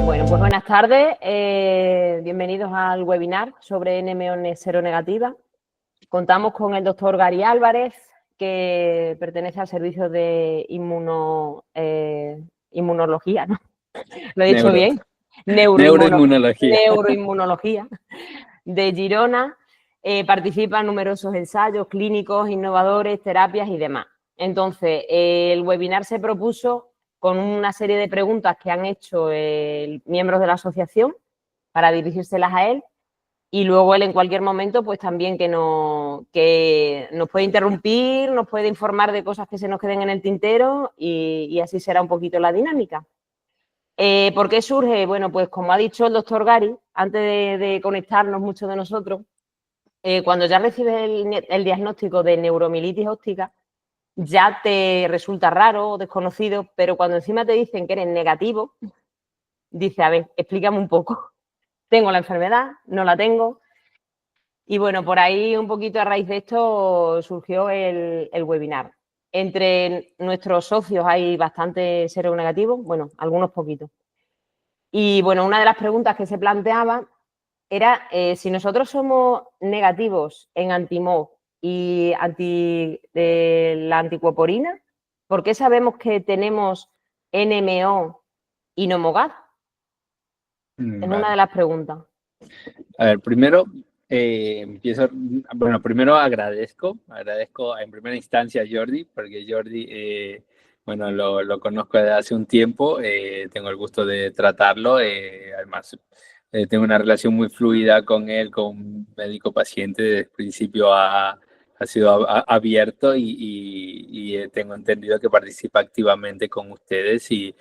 Bueno, pues buenas tardes. Bienvenidos al webinar sobre NMO seronegativa. Contamos con el doctor Gary Álvarez, que pertenece al servicio de inmunología, ¿no? ¿Lo he dicho bien? Neuroinmunología de Girona. Participa en numerosos ensayos clínicos, innovadores, terapias y demás. Entonces, el webinar se propuso con una serie de preguntas que han hecho miembros de la asociación para dirigírselas a él, y luego él en cualquier momento pues también que nos puede interrumpir, nos puede informar de cosas que se nos queden en el tintero, y así será un poquito la dinámica. ¿Por qué surge? Bueno, pues como ha dicho el doctor Gary, antes de conectarnos muchos de nosotros, cuando ya recibes el diagnóstico de neuromielitis óptica, ya te resulta raro o desconocido, pero cuando encima te dicen que eres negativo, dice, a ver, explícame un poco. ¿Tengo la enfermedad? ¿No la tengo? Y bueno, por ahí un poquito a raíz de esto surgió el webinar. Entre nuestros socios hay bastantes seronegativos, bueno, algunos poquitos. Y bueno, una de las preguntas que se planteaba era si nosotros somos negativos en anti-MOG y la anticuoporina, ¿por qué sabemos que tenemos NMO y no MOGAD? Es una de las preguntas. A ver, primero primero agradezco en primera instancia a Jordi, porque Jordi, bueno, lo conozco desde hace un tiempo, tengo el gusto de tratarlo, además tengo una relación muy fluida con él, con médico-paciente, desde el principio ha sido abierto y tengo entendido que participa activamente con ustedes y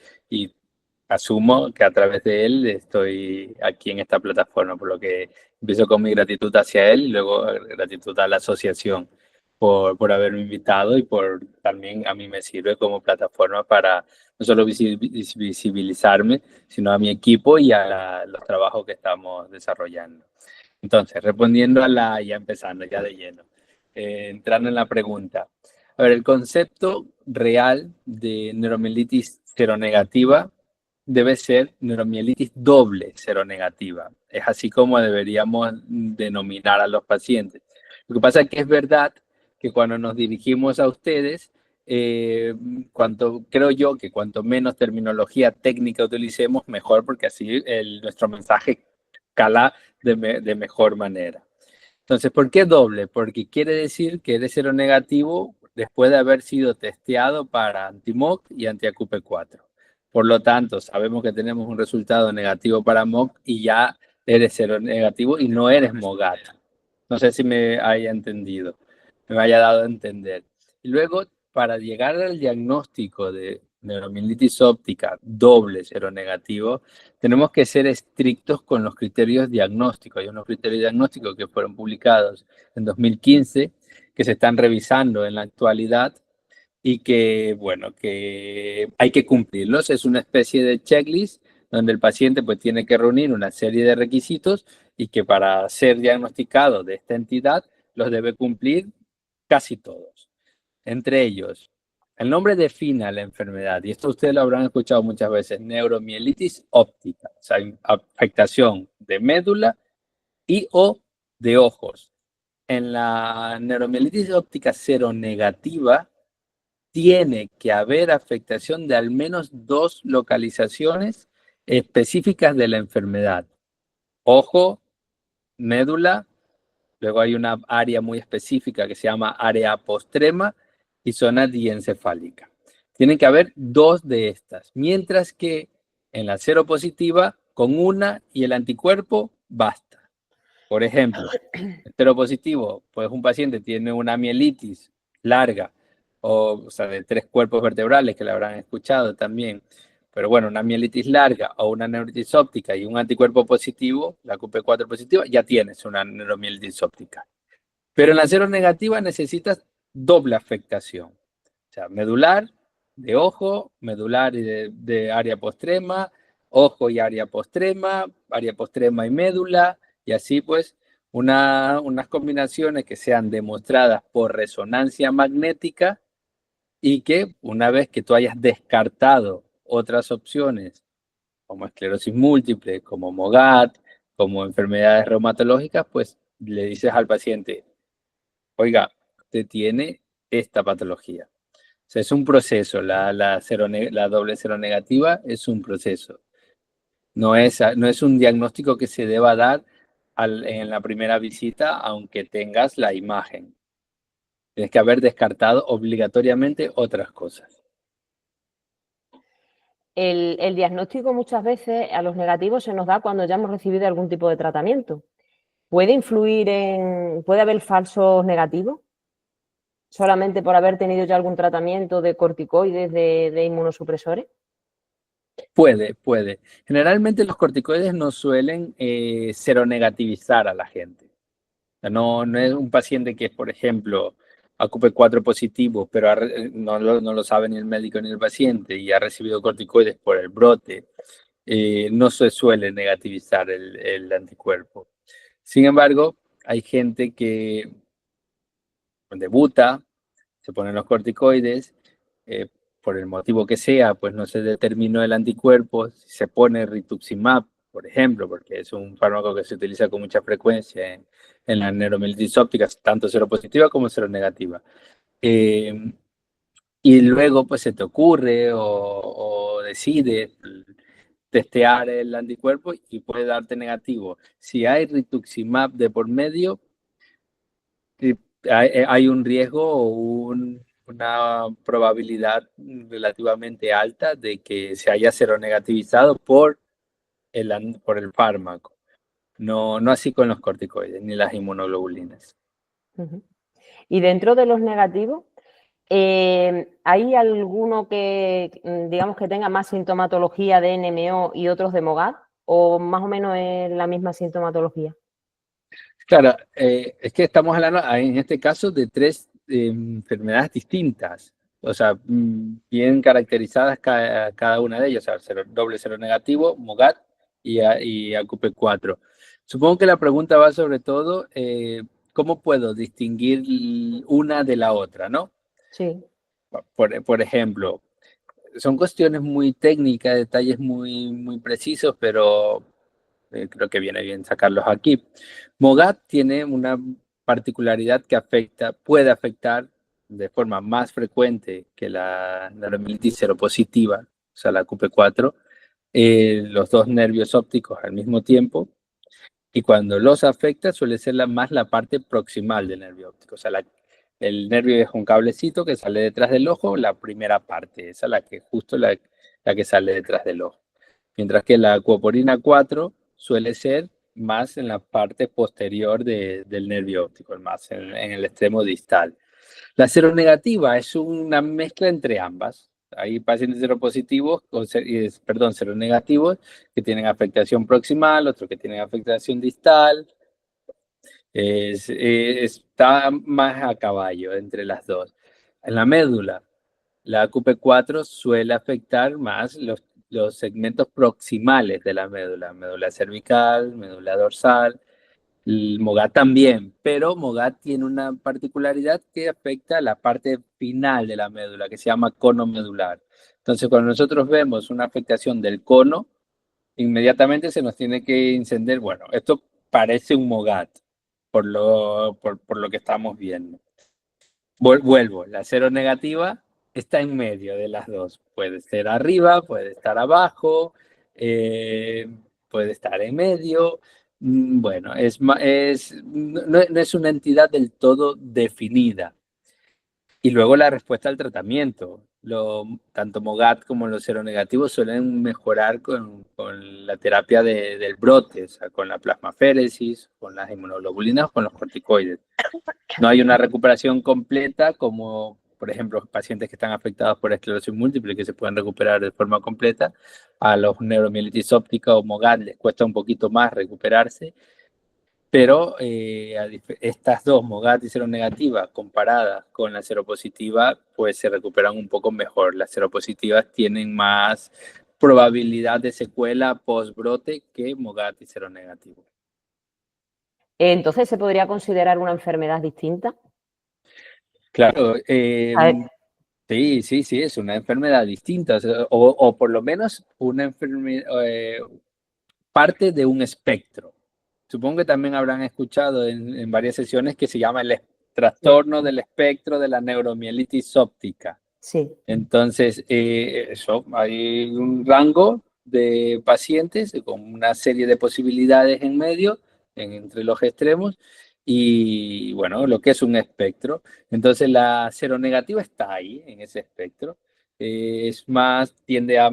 asumo que a través de él estoy aquí en esta plataforma, por lo que empiezo con mi gratitud hacia él y luego gratitud a la asociación por haberme invitado y por también a mí me sirve como plataforma para no solo visibilizarme, sino a mi equipo y a los trabajos que estamos desarrollando. Entonces, respondiendo ya empezando, ya de lleno, entrando en la pregunta. A ver, el concepto real de neuromielitis seronegativa debe ser neuromielitis doble seronegativa. Es así como deberíamos denominar a los pacientes. Lo que pasa es que es verdad que cuando nos dirigimos a ustedes, creo yo que cuanto menos terminología técnica utilicemos, mejor, porque así nuestro mensaje cala de mejor manera. Entonces, ¿por qué doble? Porque quiere decir que eres seronegativo después de haber sido testeado para anti-MOG y anti-AQP4. Por lo tanto, sabemos que tenemos un resultado negativo para MOG y ya eres seronegativo y no eres MOGAD. No sé si me haya entendido, me haya dado a entender. Y luego, para llegar al diagnóstico de neuromielitis óptica doble seronegativo, tenemos que ser estrictos con los criterios diagnósticos. Hay unos criterios diagnósticos que fueron publicados en 2015, que se están revisando en la actualidad y que, bueno, que hay que cumplirlos. Es una especie de checklist donde el paciente pues tiene que reunir una serie de requisitos y que para ser diagnosticado de esta entidad los debe cumplir casi todos. Entre ellos, el nombre define la enfermedad, y esto ustedes lo habrán escuchado muchas veces: neuromielitis óptica, o sea, afectación de médula y o de ojos. En la neuromielitis óptica seronegativa tiene que haber afectación de al menos 2 localizaciones específicas de la enfermedad: ojo, médula, luego hay una área muy específica que se llama área apostrema y zona diencefálica. Tienen que haber 2 de estas, mientras que en la seropositiva, con una y el anticuerpo basta. Por ejemplo, el seropositivo, pues un paciente tiene una mielitis larga, o sea, de 3 cuerpos vertebrales, que la habrán escuchado también, pero bueno, una mielitis larga o una neuritis óptica y un anticuerpo positivo, la QP4 positiva, ya tienes una neuromielitis óptica. Pero en la seronegativa necesitas doble afectación, o sea, medular, de ojo, medular y de área postrema, ojo y área postrema y médula, y así pues unas combinaciones que sean demostradas por resonancia magnética y que una vez que tú hayas descartado otras opciones como esclerosis múltiple, como MOGAD, como enfermedades reumatológicas, pues le dices al paciente, oiga, usted tiene esta patología. O sea, es un proceso, la doble seronegativa es un proceso. No es un diagnóstico que se deba dar en la primera visita, aunque tengas la imagen. Tienes que haber descartado obligatoriamente otras cosas. El diagnóstico muchas veces a los negativos se nos da cuando ya hemos recibido algún tipo de tratamiento. ¿Puede influir puede haber falsos negativos? ¿Solamente por haber tenido ya algún tratamiento de corticoides, de inmunosupresores? Puede. Generalmente los corticoides no suelen seronegativizar a la gente. O sea, no es un paciente que, por ejemplo, ocupe 4 positivos, pero no lo sabe ni el médico ni el paciente y ha recibido corticoides por el brote. No se suele negativizar el anticuerpo. Sin embargo, hay gente que debuta, se ponen los corticoides, eh, por el motivo que sea, pues no se determinó el anticuerpo, se pone rituximab, por ejemplo, porque es un fármaco que se utiliza con mucha frecuencia en las neuromielitis ópticas, tanto seropositiva como seronegativa. Y luego pues se te ocurre o decides testear el anticuerpo y puede darte negativo. Si hay rituximab de por medio, hay un riesgo o una probabilidad relativamente alta de que se haya seronegativizado por el fármaco. No así con los corticoides ni las inmunoglobulinas. Y dentro de los negativos, ¿hay alguno que, digamos, que tenga más sintomatología de NMO y otros de MOGAD? ¿O más o menos es la misma sintomatología? Claro, es que estamos hablando en este caso de 3 enfermedades distintas, o sea, bien caracterizadas cada una de ellas, o sea, doble cero negativo, MOGAD y AQP4. Supongo que la pregunta va sobre todo, ¿cómo puedo distinguir una de la otra, no? Sí. Por ejemplo, son cuestiones muy técnicas, detalles muy precisos, pero creo que viene bien sacarlos aquí. MOGAD tiene una particularidad que puede afectar de forma más frecuente que la neuromielitis seropositiva, o sea, la QP4, los dos nervios ópticos al mismo tiempo, y cuando los afecta suele ser más la parte proximal del nervio óptico, o sea, el nervio es un cablecito que sale detrás del ojo, la primera parte, esa es la que sale detrás del ojo. Mientras que la acuoporina 4 suele ser más en la parte posterior del nervio óptico, más en el extremo distal. La seronegativa es una mezcla entre ambas. Hay pacientes seropositivos, seronegativos, que tienen afectación proximal, otros que tienen afectación distal. Está más a caballo entre las dos. En la médula, la AQP4 suele afectar más los segmentos proximales de la médula cervical, médula dorsal, el MOGAD también, pero MOGAD tiene una particularidad que afecta la parte final de la médula, que se llama cono medular. Entonces, cuando nosotros vemos una afectación del cono, inmediatamente se nos tiene que encender, bueno, esto parece un MOGAD, por lo que estamos viendo. Vuelvo, la cero negativa está en medio de las dos. Puede ser arriba, puede estar abajo, puede estar en medio. Bueno, no es una entidad del todo definida. Y luego la respuesta al tratamiento. Tanto MOGAD como los seronegativos suelen mejorar con la terapia del brote, o sea, con la plasmaféresis, con las inmunoglobulinas, con los corticoides. No hay una recuperación completa como, por ejemplo, pacientes que están afectados por esclerosis múltiple que se pueden recuperar de forma completa. A los neuromielitis óptica o MOGAD les cuesta un poquito más recuperarse, pero estas dos, MOGAD y seronegativa, comparadas con la seropositiva, pues se recuperan un poco mejor. Las seropositivas tienen más probabilidad de secuela post-brote que MOGAD y seronegativo. Entonces, ¿se podría considerar una enfermedad distinta? Claro, A ver, Sí, sí, sí, es una enfermedad distinta, o por lo menos una enfermedad, parte de un espectro. Supongo que también habrán escuchado en varias sesiones que se llama el Sí, trastorno del espectro de la neuromielitis óptica. sí. Entonces, eso, hay un rango de pacientes con una serie de posibilidades en medio, entre los extremos, y bueno, lo que es un espectro. Entonces, la seronegativa está ahí, en ese espectro. Es más, tiende a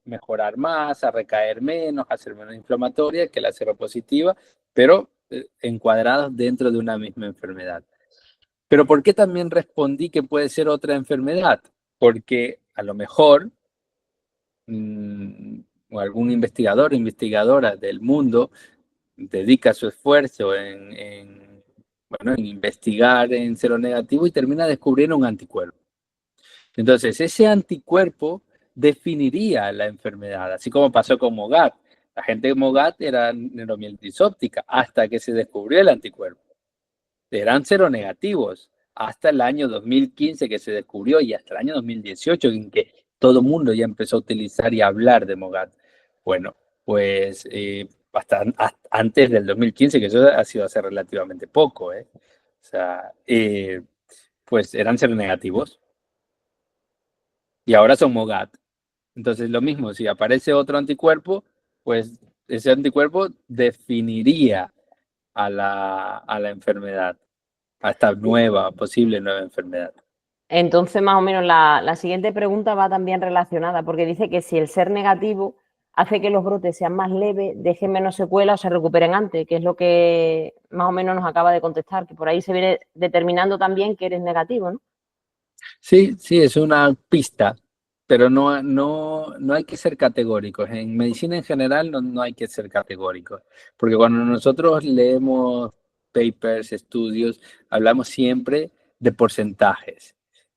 mejorar más, a recaer menos, a ser menos inflamatoria que la seropositiva, pero encuadrados dentro de una misma enfermedad. Pero ¿por qué también respondí que puede ser otra enfermedad? Porque a lo mejor o algún investigador o investigadora del mundo dedica su esfuerzo bueno, en investigar en seronegativo y termina descubriendo un anticuerpo. Entonces, ese anticuerpo definiría la enfermedad, así como pasó con Mogat. La gente de Mogat era neuromielitis óptica hasta que se descubrió el anticuerpo. Eran seronegativos hasta el año 2015 que se descubrió y hasta el año 2018 en que todo el mundo ya empezó a utilizar y a hablar de Mogat. Bueno, pues hasta antes del 2015, que eso ha sido hace relativamente poco, ¿eh? O sea, pues eran seronegativos y ahora son Mogat. Entonces, lo mismo, si aparece otro anticuerpo, pues ese anticuerpo definiría a la enfermedad, a esta posible nueva enfermedad. Entonces, más o menos, la siguiente pregunta va también relacionada, porque dice que si el ser negativo hace que los brotes sean más leves, dejen menos secuelas o se recuperen antes, que es lo que más o menos nos acaba de contestar, que por ahí se viene determinando también que eres negativo, ¿no? Sí, sí, es una pista, pero no hay que ser categóricos. En medicina en general no hay que ser categóricos, porque cuando nosotros leemos papers, estudios, hablamos siempre de porcentajes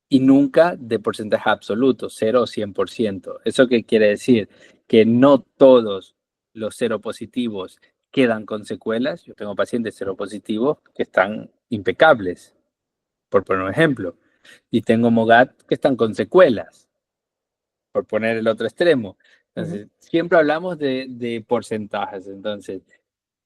y nunca de porcentaje absoluto, 0 o 100%. ¿Eso qué quiere decir? Que no todos los seropositivos quedan con secuelas. Yo tengo pacientes seropositivos que están impecables, por poner un ejemplo. Y tengo Mogat que están con secuelas, por poner el otro extremo. Ujú. Entonces, siempre hablamos de porcentajes. Entonces,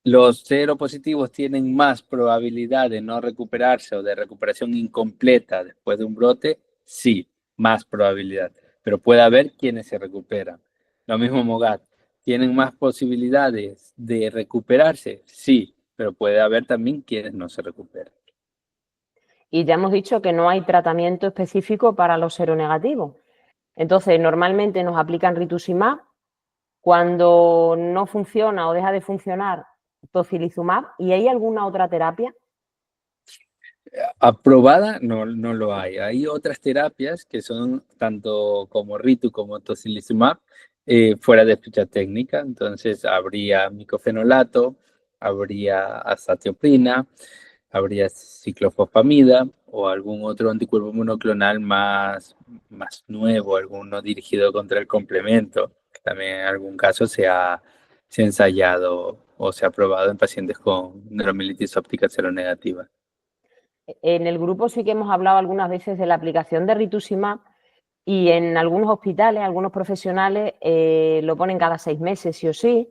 los seropositivos tienen más probabilidad de no recuperarse o de recuperación incompleta después de un brote, sí, más probabilidad. Pero puede haber quienes se recuperan. Lo mismo Mogat. ¿Tienen más posibilidades de recuperarse? Sí, pero puede haber también quienes no se recuperan. Y ya hemos dicho que no hay tratamiento específico para los seronegativos. Entonces, normalmente nos aplican rituximab. Cuando no funciona o deja de funcionar, tocilizumab. ¿Y hay alguna otra terapia? Aprobada no lo hay. Hay otras terapias que son tanto como Ritu como tocilizumab fuera de ficha técnica. Entonces habría micofenolato, habría azatioprina, habría ciclofosfamida o algún otro anticuerpo monoclonal más nuevo, alguno dirigido contra el complemento, que también en algún caso se ha ensayado o se ha probado en pacientes con neuromielitis óptica seronegativa. En el grupo sí que hemos hablado algunas veces de la aplicación de rituximab y en algunos hospitales, algunos profesionales lo ponen cada 6 meses, sí o sí.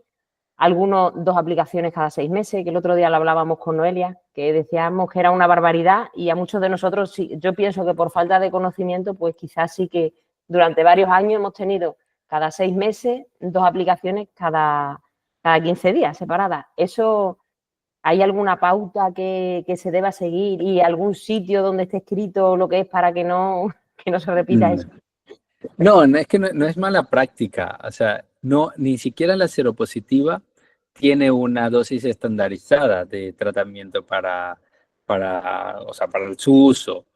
Algunos 2 aplicaciones cada 6 meses, que el otro día lo hablábamos con Noelia, que decíamos que era una barbaridad y a muchos de nosotros, yo pienso que por falta de conocimiento, pues quizás sí que durante varios años hemos tenido cada 6 meses 2 aplicaciones cada 15 días separadas. Eso, ¿hay alguna pauta que se deba seguir y algún sitio donde esté escrito lo que es para que no, que no se repita Mm. eso? No, es que no es mala práctica. O sea, no, ni siquiera la seropositiva tiene una dosis estandarizada de tratamiento para su uso. O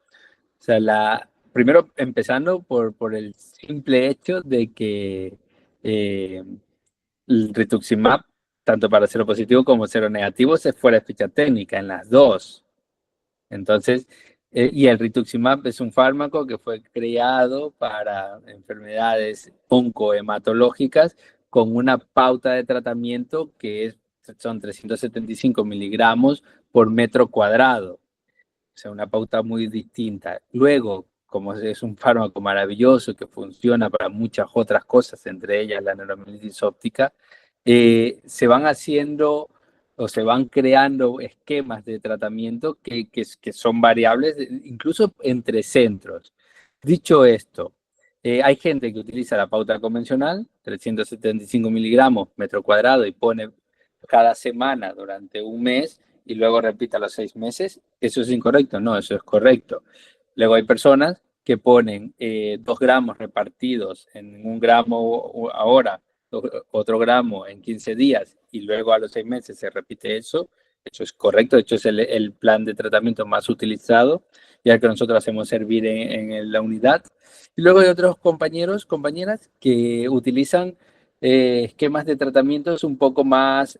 sea, primero empezando por el simple hecho de que eh, el rituximab, tanto para seropositivo como seronegativo, se fuera de ficha técnica en las dos. Entonces, y el rituximab es un fármaco que fue creado para enfermedades oncohematológicas con una pauta de tratamiento son 375 miligramos por metro cuadrado. O sea, una pauta muy distinta. Luego, como es un fármaco maravilloso que funciona para muchas otras cosas, entre ellas la neuromielitis óptica, se van haciendo o se van creando esquemas de tratamiento que son variables, incluso entre centros. Dicho esto, hay gente que utiliza la pauta convencional, 375 miligramos metro cuadrado, y pone cada semana durante un mes y luego repite a los 6 meses. ¿Eso es incorrecto? No, eso es correcto. Luego hay personas que ponen 2 gramos repartidos en 1 gramo ahora, otro gramo en 15 días y luego a los 6 meses se repite eso. Eso es correcto, de hecho es el plan de tratamiento más utilizado, ya que nosotros hacemos servir en la unidad. Y luego hay otros compañeros, compañeras que utilizan esquemas de tratamientos un poco más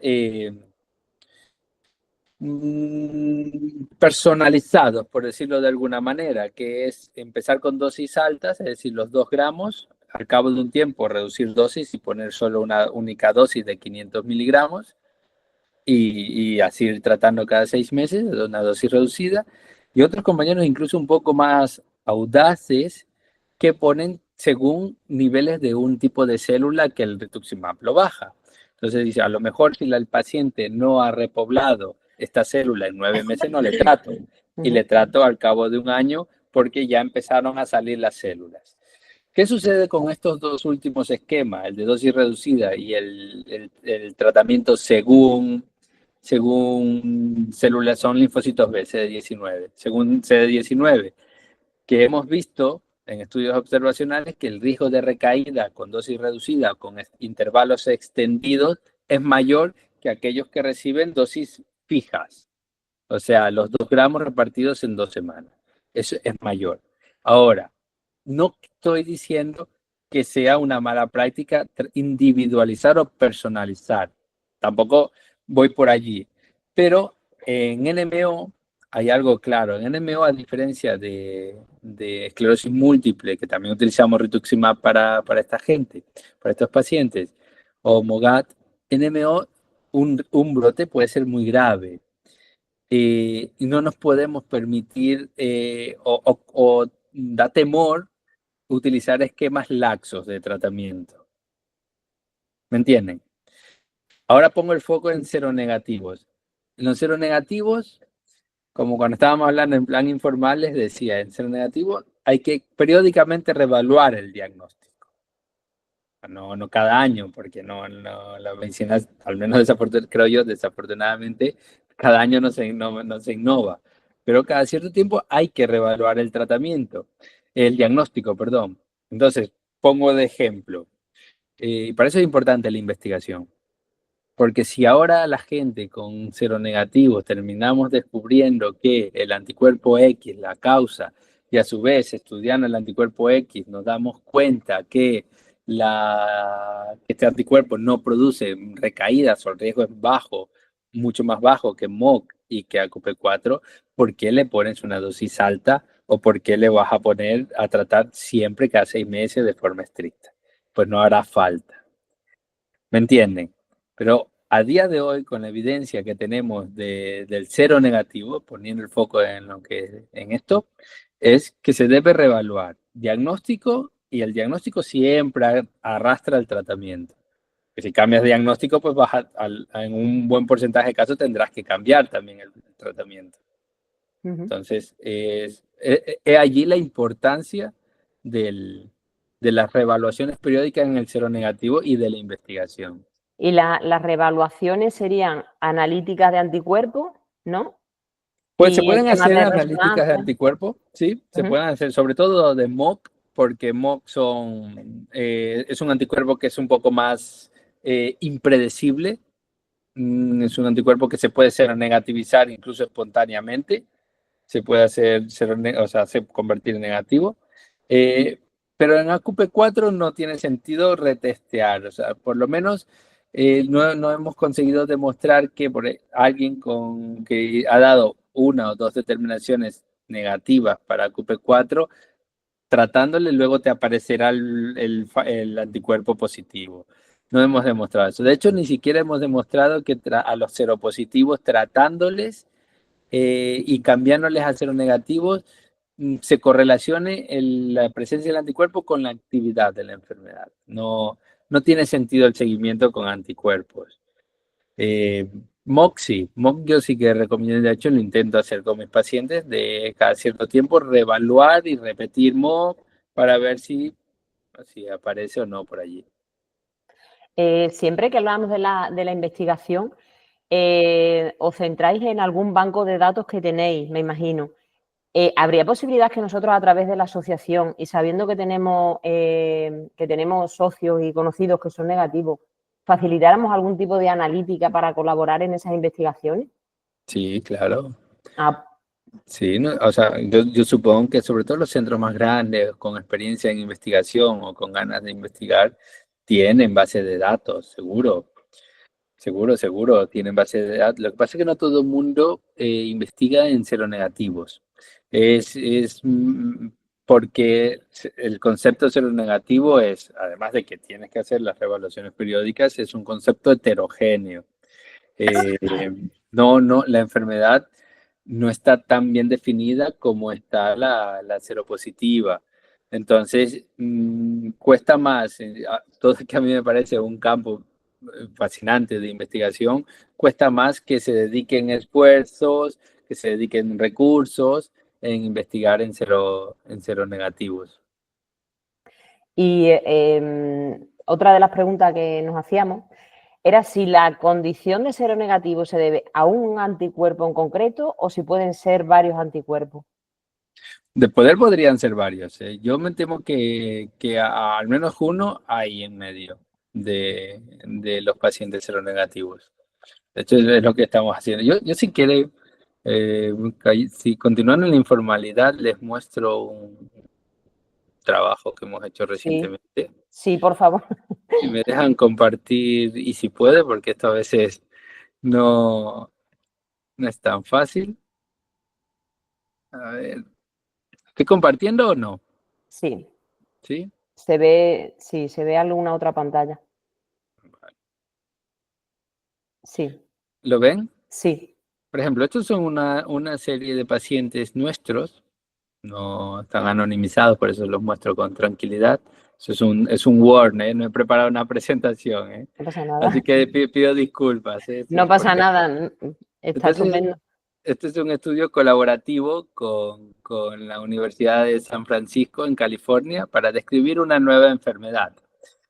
personalizados, por decirlo de alguna manera, que es empezar con dosis altas, es decir, los 2 gramos, al cabo de un tiempo reducir dosis y poner solo una única dosis de 500 miligramos y así ir tratando cada 6 meses de una dosis reducida. Y otros compañeros incluso un poco más audaces que ponen según niveles de un tipo de célula que el rituximab lo baja. Entonces dice, a lo mejor si el paciente no ha repoblado esta célula en 9 meses, no le trato. Y le trato al cabo de un año porque ya empezaron a salir las células. ¿Qué sucede con estos dos últimos esquemas, el de dosis reducida y el tratamiento según células, son linfocitos B, CD19? Según CD19, que hemos visto en estudios observacionales que el riesgo de recaída con dosis reducida, con intervalos extendidos, es mayor que aquellos que reciben dosis fijas. O sea, los 2 gramos repartidos en 2 semanas. Eso es mayor. Ahora, no estoy diciendo que sea una mala práctica individualizar o personalizar. Tampoco voy por allí. Pero en NMO hay algo claro. En NMO, a diferencia de esclerosis múltiple, que también utilizamos rituximab para esta gente, para estos pacientes, o MOGAD, NMO, un brote puede ser muy grave. Y no nos podemos permitir o da temor utilizar esquemas laxos de tratamiento. ¿Me entienden? Ahora pongo el foco en seronegativos. En los seronegativos, como cuando estábamos hablando en plan informal, les decía, en seronegativos hay que periódicamente reevaluar el diagnóstico. No cada año, porque la medicina, al menos creo yo, desafortunadamente, cada año no se innova. Pero cada cierto tiempo hay que reevaluar el tratamiento, el diagnóstico, perdón. Entonces, pongo de ejemplo, y para eso es importante la investigación. Porque si ahora la gente con seronegativos terminamos descubriendo que el anticuerpo X la causa, y a su vez estudiando el anticuerpo X nos damos cuenta que este anticuerpo no produce recaídas o el riesgo es bajo, mucho más bajo que MOC y que AQP4, ¿por qué le pones una dosis alta o por qué le vas a poner a tratar siempre cada 6 meses de forma estricta? Pues no hará falta. ¿Me entienden? Pero a día de hoy, con la evidencia que tenemos del cero negativo, poniendo el foco en esto, es que se debe reevaluar diagnóstico, y el diagnóstico siempre arrastra el tratamiento. Que si cambias de diagnóstico, pues en un buen porcentaje de casos tendrás que cambiar también el tratamiento. Entonces, es allí la importancia de las reevaluaciones periódicas en el cero negativo y de la investigación. Y las reevaluaciones serían analíticas de anticuerpos, ¿no? Pues se pueden hacer analíticas de anticuerpos, sí, se Uh-huh. pueden hacer, sobre todo de MOC, porque MOC es un anticuerpo que es un poco más impredecible. Es un anticuerpo que se puede seronegativizar incluso espontáneamente, se puede convertir en negativo. Pero en AQP4 no tiene sentido retestear, o sea, por lo menos no hemos conseguido demostrar que alguien que ha dado 1 o 2 determinaciones negativas para AQP4, tratándole luego te aparecerá el anticuerpo positivo. No hemos demostrado eso. De hecho, ni siquiera hemos demostrado que a los seropositivos tratándoles y cambiándoles a seronegativos, se correlacione la presencia del anticuerpo con la actividad de la enfermedad. No, no tiene sentido el seguimiento con anticuerpos. MOC yo sí que recomiendo, de hecho lo intento hacer con mis pacientes, de cada cierto tiempo reevaluar y repetir MOC para ver si aparece o no por allí. Siempre que hablamos de la investigación, os centráis en algún banco de datos que tenéis, me imagino. ¿Habría posibilidad que nosotros, a través de la asociación y sabiendo que tenemos socios y conocidos que son negativos, facilitáramos algún tipo de analítica para colaborar en esas investigaciones? Sí, claro. Ah, Sí, o sea, yo supongo que sobre todo los centros más grandes, con experiencia en investigación o con ganas de investigar, tienen base de datos, seguro. Seguro, tienen base de datos. Lo que pasa es que no todo el mundo investiga en seronegativos. Porque el concepto de seronegativo es, además de que tienes que hacer las revaluaciones periódicas, es un concepto heterogéneo. No, la enfermedad no está tan bien definida como está la seropositiva. Entonces, cuesta más, todo que a mí me parece un campo fascinante de investigación, cuesta más que se dediquen esfuerzos, que se dediquen recursos en investigar en seronegativos. y otra de las preguntas que nos hacíamos era si la condición de seronegativo se debe a un anticuerpo en concreto o si pueden ser varios anticuerpos. De poder podrían ser varios. Yo me temo que al menos uno hay en medio de los pacientes seronegativos. De hecho, es lo que estamos haciendo. Yo si quiere, si continuando en la informalidad, les muestro un trabajo que hemos hecho Sí, recientemente. sí, por favor. Si me dejan compartir, y si puede, porque esto a veces no, no es tan fácil. A ver, ¿estoy compartiendo o no? Sí, ¿Sí? sí, se ve alguna otra pantalla. Sí, ¿Lo ven? sí, Por ejemplo, estos son una serie de pacientes nuestros, no están anonimizados, por eso los muestro con tranquilidad. Eso es un Word, ¿eh? No he preparado una presentación, ¿eh? no pasa Así nada. que pido disculpas, ¿eh? No pasa nada, está Entonces, estupendo. este es un estudio colaborativo con la Universidad de San Francisco en California para describir una nueva enfermedad.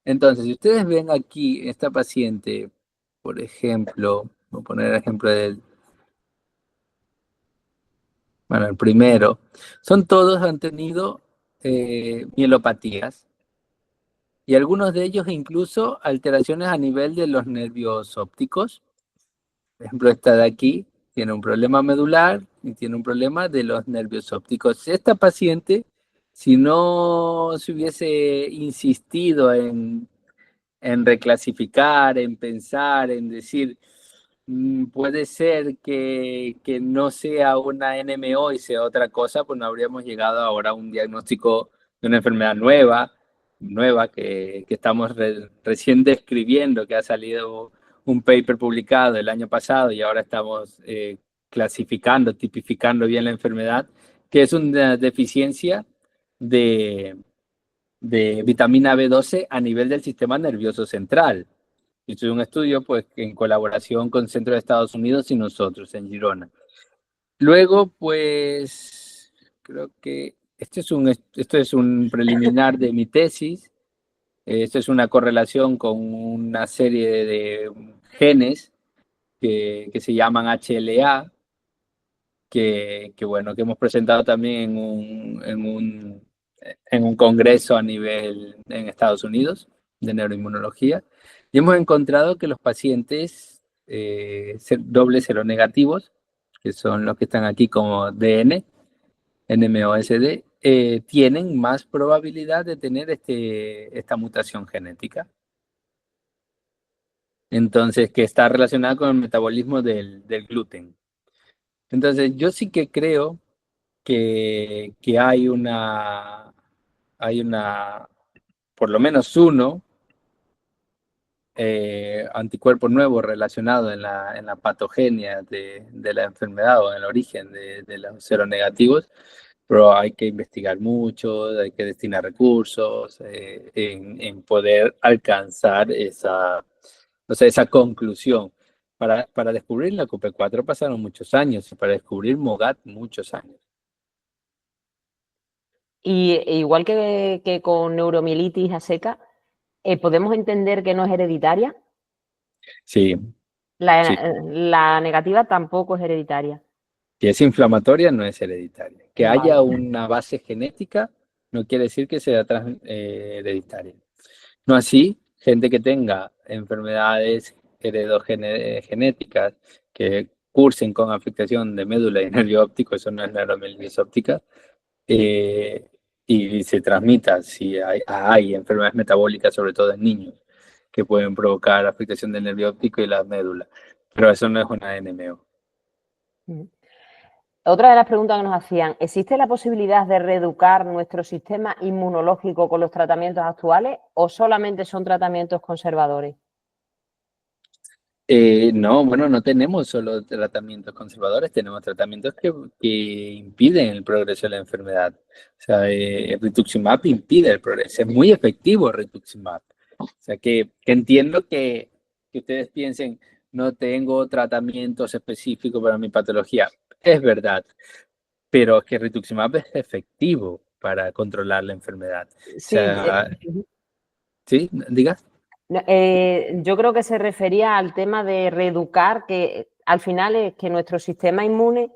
Entonces, si ustedes ven aquí esta paciente, por ejemplo, voy a poner el ejemplo del, bueno, el primero, todos han tenido mielopatías y algunos de ellos incluso alteraciones a nivel de los nervios ópticos. Por ejemplo, esta de aquí tiene un problema medular y tiene un problema de los nervios ópticos. Esta paciente, si no se hubiese insistido en reclasificar, en pensar, en decir, puede ser que no sea una NMO y sea otra cosa, pues no habríamos llegado ahora a un diagnóstico de una enfermedad nueva que estamos recién describiendo, que ha salido un paper publicado el año pasado y ahora estamos clasificando, tipificando bien la enfermedad, que es una deficiencia de, de vitamina B12 a nivel del sistema nervioso central. Hice un estudio pues, en colaboración con Centro de Estados Unidos y nosotros en Girona. Luego, pues, creo que esto es un preliminar de mi tesis. Esto es una correlación con una serie de genes que se llaman HLA, bueno, que hemos presentado también en un congreso a nivel en Estados Unidos de neuroinmunología. Y hemos encontrado que los pacientes doble seronegativos, que son los que están aquí como DN, NMOSD, tienen más probabilidad de tener esta mutación genética. Entonces, que está relacionada con el metabolismo del gluten. Entonces, yo sí que creo que hay una, por lo menos uno, anticuerpo nuevo relacionado en la patogenia de la enfermedad o en el origen de los seronegativos, pero hay que investigar mucho, hay que destinar recursos en poder alcanzar esa, o sea, esa conclusión. Para descubrir la COP4 pasaron muchos años y para descubrir MOGAT muchos años. Y igual que con neuromielitis a seca, ¿podemos entender que no es hereditaria? Sí, sí. La negativa tampoco es hereditaria. Si es inflamatoria, no es hereditaria. Que Vale. haya una base genética no quiere decir que sea hereditaria. No así, gente que tenga enfermedades heredogenéticas que cursen con afectación de médula y nervio óptico, eso no es neuromielitis óptica, eh, y se transmita si hay enfermedades metabólicas, sobre todo en niños, que pueden provocar afectación del nervio óptico y la médula. Pero eso no es una NMO. Otra de las preguntas que nos hacían, ¿existe la posibilidad de reeducar nuestro sistema inmunológico con los tratamientos actuales o solamente son tratamientos conservadores? No, bueno, no tenemos solo tratamientos conservadores, tenemos tratamientos que impiden el progreso de la enfermedad. O sea, el rituximab impide el progreso, es muy efectivo el rituximab. O sea, que entiendo que ustedes piensen, no tengo tratamientos específicos para mi patología. Es verdad, pero que el rituximab es efectivo para controlar la enfermedad. O Sí, sea, ¿sí? ¿Digas? yo creo que se refería al tema de reeducar, que al final es que nuestro sistema inmune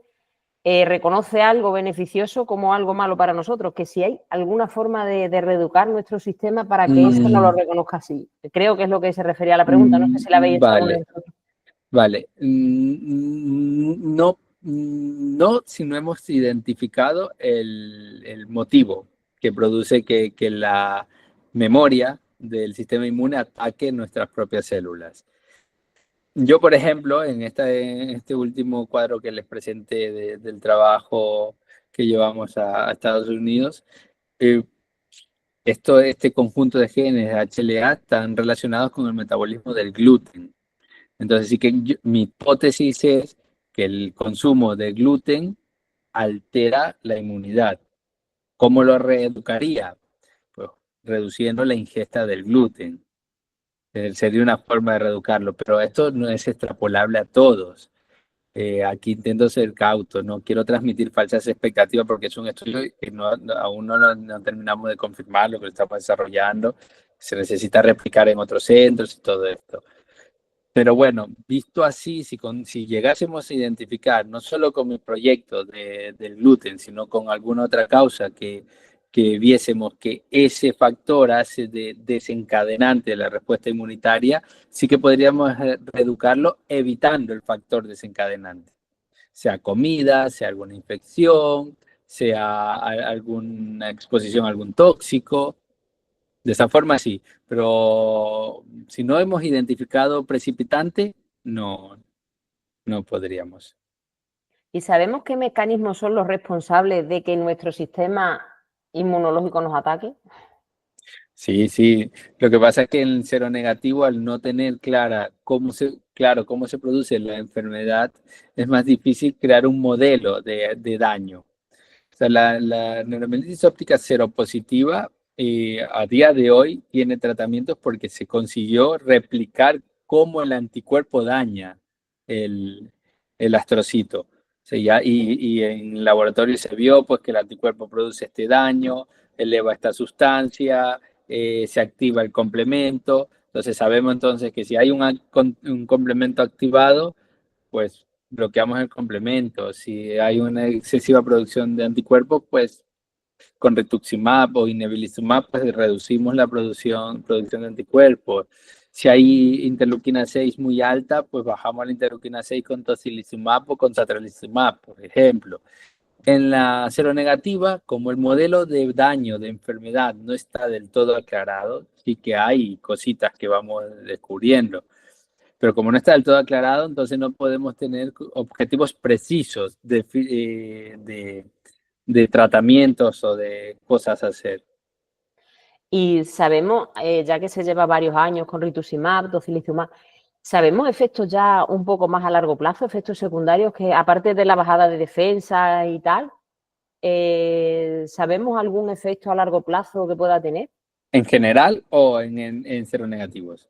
reconoce algo beneficioso como algo malo para nosotros, que si hay alguna forma de reeducar nuestro sistema para que eso no lo Mm, reconozca así. Creo que es lo que se refería a la pregunta, no sé si la habéis hecho alguna de vale. vosotros. Vale, no, no si no hemos identificado el motivo que produce que la memoria del sistema inmune ataque nuestras propias células. Yo, por ejemplo, en este último cuadro que les presenté del trabajo que llevamos a Estados Unidos, eh, este conjunto de genes HLA están relacionados con el metabolismo del gluten. Entonces, sí que mi hipótesis es que el consumo de gluten altera la inmunidad. ¿Cómo lo reeducaría? Pues reduciendo la ingesta del gluten. Sería una forma de reeducarlo, pero esto no es extrapolable a todos. Aquí intento ser cauto, no quiero transmitir falsas expectativas porque es un estudio que aún no terminamos de confirmar lo que estamos desarrollando. Se necesita replicar en otros centros y todo esto. Pero bueno, visto así, si llegásemos a identificar, no solo con mi proyecto del gluten, sino con alguna otra causa que viésemos que ese factor hace de desencadenante de la respuesta inmunitaria, sí que podríamos reeducarlo evitando el factor desencadenante. Sea comida, sea alguna infección, sea alguna exposición a algún tóxico. De esa forma sí, pero si no hemos identificado precipitante, no podríamos. ¿Y sabemos qué mecanismos son los responsables de que nuestro sistema inmunológico nos ataque? Sí, sí. Lo que pasa es que en el seronegativo, al no tener claro cómo se produce la enfermedad, es más difícil crear un modelo de daño. O sea, la neuromielitis óptica seropositiva a día de hoy tiene tratamientos porque se consiguió replicar cómo el anticuerpo daña el, el astrocito. O sea, y en laboratorio se vio pues, que el anticuerpo produce este daño, eleva esta sustancia, se activa el complemento. Entonces sabemos entonces que si hay un complemento activado, pues bloqueamos el complemento. Si hay una excesiva producción de anticuerpos, pues con rituximab o inebilizumab, pues reducimos la producción de anticuerpos. Si hay interleuquina 6 muy alta, pues bajamos la interleuquina 6 con tocilizumab o con satralizumab, por ejemplo. En la seronegativa, como el modelo de daño de enfermedad no está del todo aclarado, sí que hay cositas que vamos descubriendo. Pero como no está del todo aclarado, entonces no podemos tener objetivos precisos de tratamientos o de cosas a hacer. Y sabemos, ya que se lleva varios años con rituximab, tocilizumab, ¿sabemos efectos ya un poco más a largo plazo, efectos secundarios que aparte de la bajada de defensa y tal? ¿sabemos algún efecto a largo plazo que pueda tener? ¿En general o en seronegativos?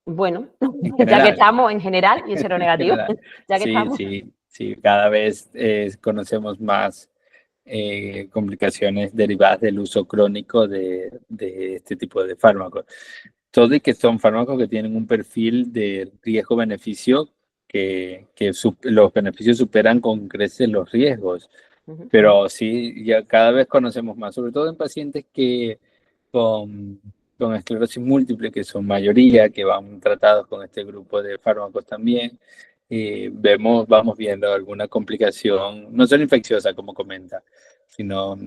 Bueno, En ya que general. estamos en general y en En seronegativo, general. ya que Sí, estamos. sí, sí. Cada vez conocemos más complicaciones derivadas del uso crónico de este tipo de fármacos. Todo y que son fármacos que tienen un perfil de riesgo-beneficio que los beneficios superan con creces los riesgos. Ujú. Pero sí, ya cada vez conocemos más, sobre todo en pacientes que con, con esclerosis múltiple, que son mayoría, que van tratados con este grupo de fármacos también, y vamos viendo alguna complicación, no solo infecciosa, como comenta, sino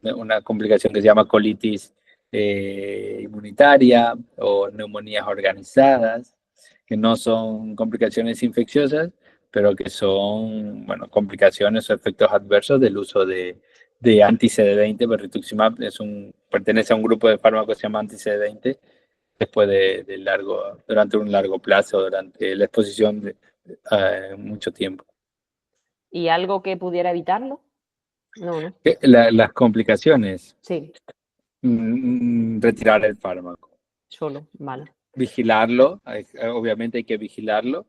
una complicación que se llama colitis inmunitaria o neumonías organizadas, que no son complicaciones infecciosas, pero que son, bueno, complicaciones o efectos adversos del uso de anti-CD20, pues rituximab pertenece a un grupo de fármacos que se llama anti-CD20, después durante un largo plazo, durante la exposición de mucho tiempo. ¿Y algo que pudiera evitarlo? No, no. Las complicaciones, Sí, retirar el fármaco. solo, vale. Vigilarlo, obviamente hay que vigilarlo.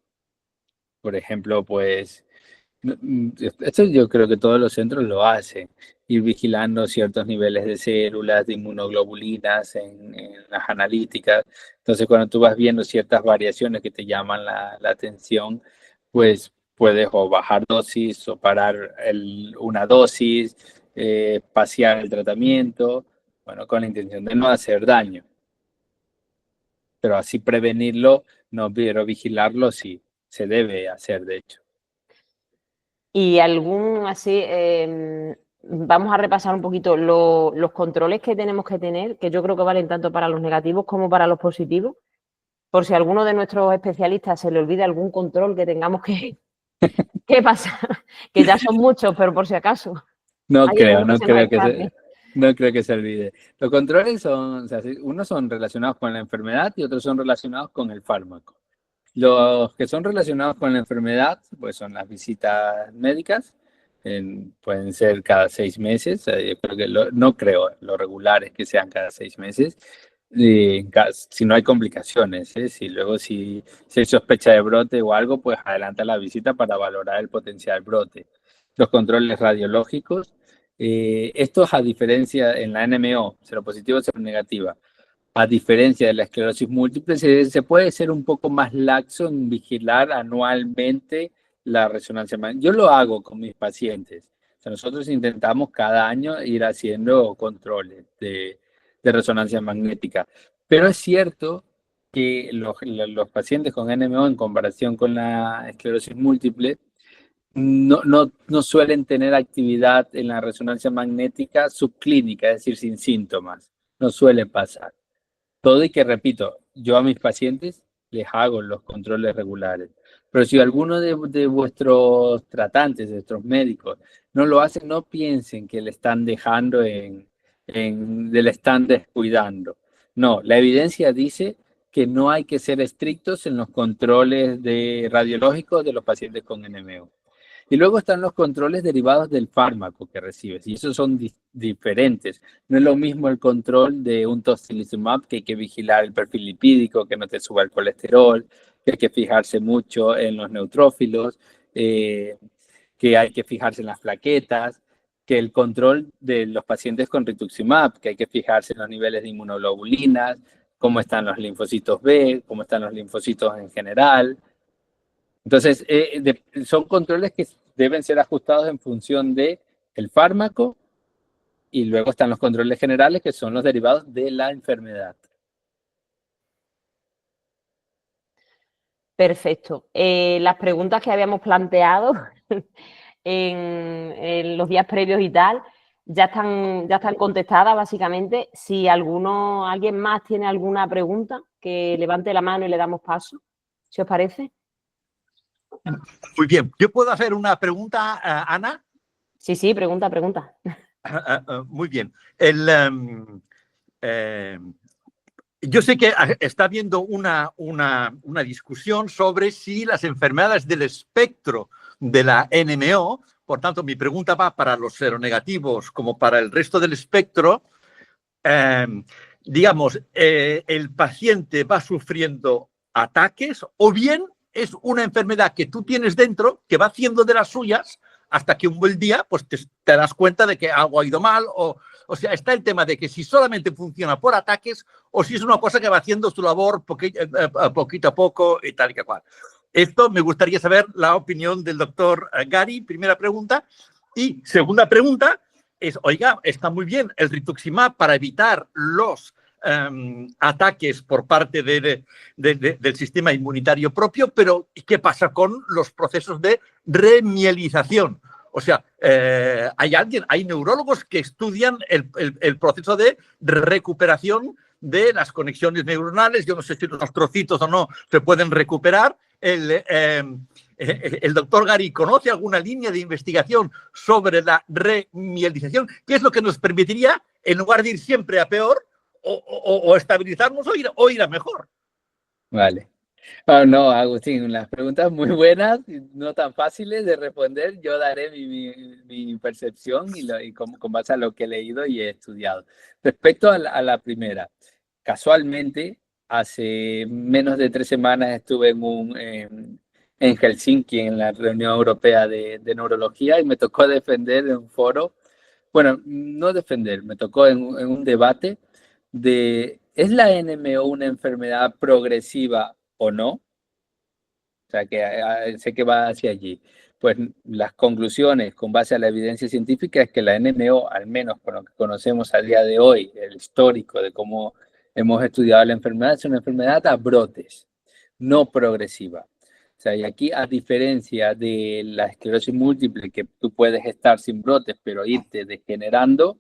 Por ejemplo, pues esto yo creo que todos los centros lo hacen, ir vigilando ciertos niveles de células, de inmunoglobulinas en las analíticas. Entonces, cuando tú vas viendo ciertas variaciones que te llaman la atención, pues puedes o bajar dosis o parar una dosis, pasear el tratamiento, bueno, con la intención de no hacer daño. Pero así prevenirlo, no, pero vigilarlo sí, se debe hacer, de hecho. Y algún así, vamos a repasar un poquito los controles que tenemos que tener, que yo creo que valen tanto para los negativos como para los positivos, por si a alguno de nuestros especialistas se le olvida algún control que tengamos que pasar, que ya son muchos, pero por si acaso No hay creo, alguno que no se nos creo escape. no creo que se olvide. Los controles son, o sea, unos son relacionados con la enfermedad y otros son relacionados con el fármaco. Los que son relacionados con la enfermedad, pues son las visitas médicas, pueden ser cada 6 meses, creo que no creo lo regular es que sean cada 6 meses, si no hay complicaciones, si hay sospecha de brote o algo, pues adelanta la visita para valorar el potencial brote. Los controles radiológicos, estos a diferencia en la NMO, seropositiva o seronegativa, a diferencia de la esclerosis múltiple, se puede ser un poco más laxo en vigilar anualmente la resonancia magnética. Yo lo hago con mis pacientes. O sea, nosotros intentamos cada año ir haciendo controles de resonancia magnética. Pero es cierto que los pacientes con NMO en comparación con la esclerosis múltiple no suelen tener actividad en la resonancia magnética subclínica, es decir, sin síntomas. No suele pasar. Todo y que, repito, yo a mis pacientes les hago los controles regulares. Pero si alguno de vuestros tratantes, de vuestros médicos, no lo hacen, no piensen que le están dejando le están descuidando. No, la evidencia dice que no hay que ser estrictos en los controles radiológicos de los pacientes con NMO. Y luego están los controles derivados del fármaco que recibes, y esos son diferentes. No es lo mismo el control de un tocilizumab, que hay que vigilar el perfil lipídico, que no te suba el colesterol, que hay que fijarse mucho en los neutrófilos, que hay que fijarse en las plaquetas, que el control de los pacientes con rituximab, que hay que fijarse en los niveles de inmunoglobulinas, cómo están los linfocitos B, cómo están los linfocitos en general. Entonces, son controles que deben ser ajustados en función del fármaco, y luego están los controles generales, que son los derivados de la enfermedad. Perfecto. Las preguntas que habíamos planteado en los días previos y tal, ya están contestadas básicamente. Si alguien más tiene alguna pregunta, que levante la mano y le damos paso, si os parece. Muy bien. ¿Yo puedo hacer una pregunta, Ana? Sí, pregunta. Muy bien. Yo sé que está habiendo una discusión sobre si las enfermedades del espectro de la NMO Por tanto, mi pregunta va para los seronegativos como para el resto del espectro. Digamos, el paciente va sufriendo ataques o bien es una enfermedad que tú tienes dentro que va haciendo de las suyas hasta que un buen día pues te das cuenta de que algo ha ido mal. O sea, está el tema de que si solamente funciona por ataques o si es una cosa que va haciendo su labor poquito a poco y tal y que cual. Esto me gustaría saber la opinión del doctor Gary, primera pregunta. Y segunda pregunta es, oiga, está muy bien el rituximab para evitar los ataques por parte del sistema inmunitario propio, pero ¿qué pasa con los procesos de remielización? O sea, hay neurólogos que estudian el proceso de recuperación de las conexiones neuronales. Yo no sé si los trocitos o no se pueden recuperar. El doctor Gary conoce alguna línea de investigación sobre la remielización, que es lo que nos permitiría, en lugar de ir siempre a peor, o estabilizarnos o ir a mejor. Vale. No, Agustín, las preguntas muy buenas, no tan fáciles de responder. Yo daré mi percepción y con base a lo que he leído y he estudiado. Respecto a la primera, casualmente, hace menos de 3 semanas estuve en Helsinki, en la reunión europea de neurología, y me tocó defender en un foro, bueno, no defender, me tocó en un debate de, ¿es la NMO una enfermedad progresiva o no? O sea, que sé que va hacia allí. Pues las conclusiones con base a la evidencia científica es que la NMO, al menos con lo que conocemos a día de hoy, el histórico de cómo hemos estudiado la enfermedad, es una enfermedad a brotes, no progresiva. O sea, y aquí, a diferencia de la esclerosis múltiple, que tú puedes estar sin brotes, pero irte degenerando,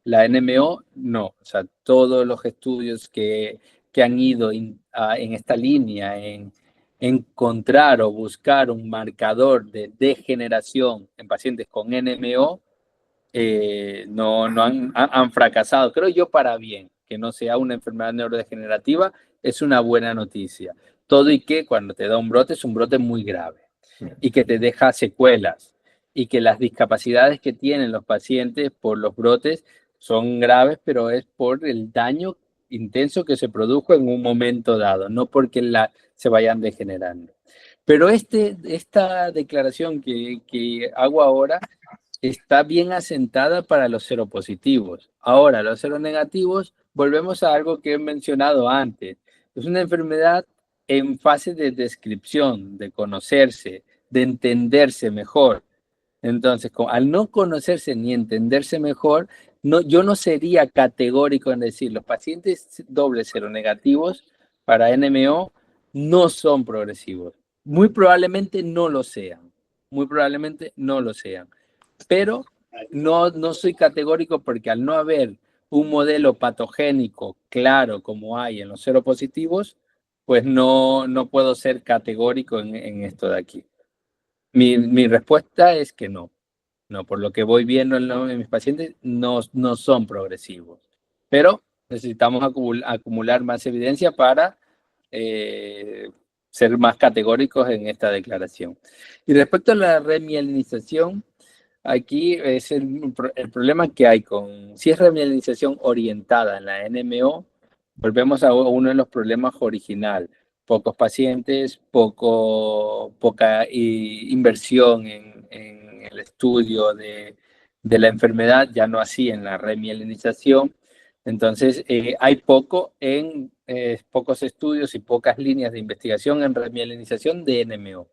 la NMO no. O sea, todos los estudios que han ido en esta línea, en encontrar o buscar un marcador de degeneración en pacientes con NMO, no han fracasado. Creo yo, para bien, que no sea una enfermedad neurodegenerativa, es una buena noticia. Todo y que cuando te da un brote es un brote muy grave y que te deja secuelas y que las discapacidades que tienen los pacientes por los brotes son graves, pero es por el daño intenso que se produjo en un momento dado, no porque se vayan degenerando. Pero esta declaración que hago ahora está bien asentada para los seropositivos. Ahora, los seronegativos, volvemos a algo que he mencionado antes. Es una enfermedad en fase de descripción, de conocerse, de entenderse mejor. Entonces, al no conocerse ni entenderse mejor, yo no sería categórico en decir los pacientes dobles seronegativos para NMO no son progresivos. Muy probablemente no lo sean. Muy probablemente no lo sean. Pero no soy categórico porque al no haber un modelo patogénico claro como hay en los seropositivos, pues no puedo ser categórico en esto de aquí. Mi respuesta es que no. No, por lo que voy viendo en mis pacientes, no son progresivos. Pero necesitamos acumular más evidencia para ser más categóricos en esta declaración. Y respecto a la remielinización, aquí es el problema que hay si es remielinización orientada en la NMO, volvemos a uno de los problemas original. Pocos pacientes, poca inversión en el estudio de la enfermedad, ya no así en la remielinización. Entonces, hay pocos estudios y pocas líneas de investigación en remielinización de NMO.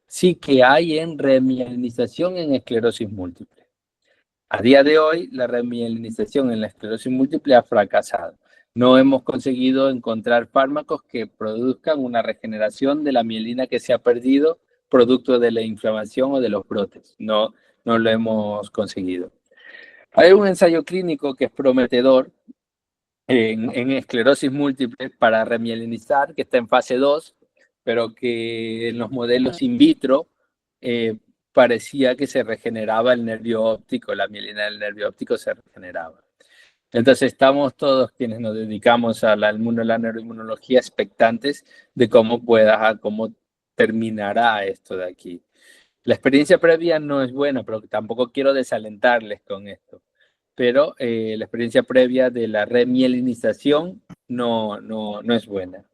Sí que hay en remielinización en esclerosis múltiple. A día de hoy, la remielinización en la esclerosis múltiple ha fracasado. No hemos conseguido encontrar fármacos que produzcan una regeneración de la mielina que se ha perdido producto de la inflamación o de los brotes. No lo hemos conseguido. Hay un ensayo clínico que es prometedor en esclerosis múltiple para remielinizar, que está en fase 2, pero que en los modelos in vitro parecía que se regeneraba el nervio óptico, la mielina del nervio óptico se regeneraba. Entonces estamos todos quienes nos dedicamos al mundo de la neuroinmunología expectantes de cómo terminará esto de aquí. La experiencia previa no es buena, pero tampoco quiero desalentarles con esto. Pero la experiencia previa de la remielinización no es buena.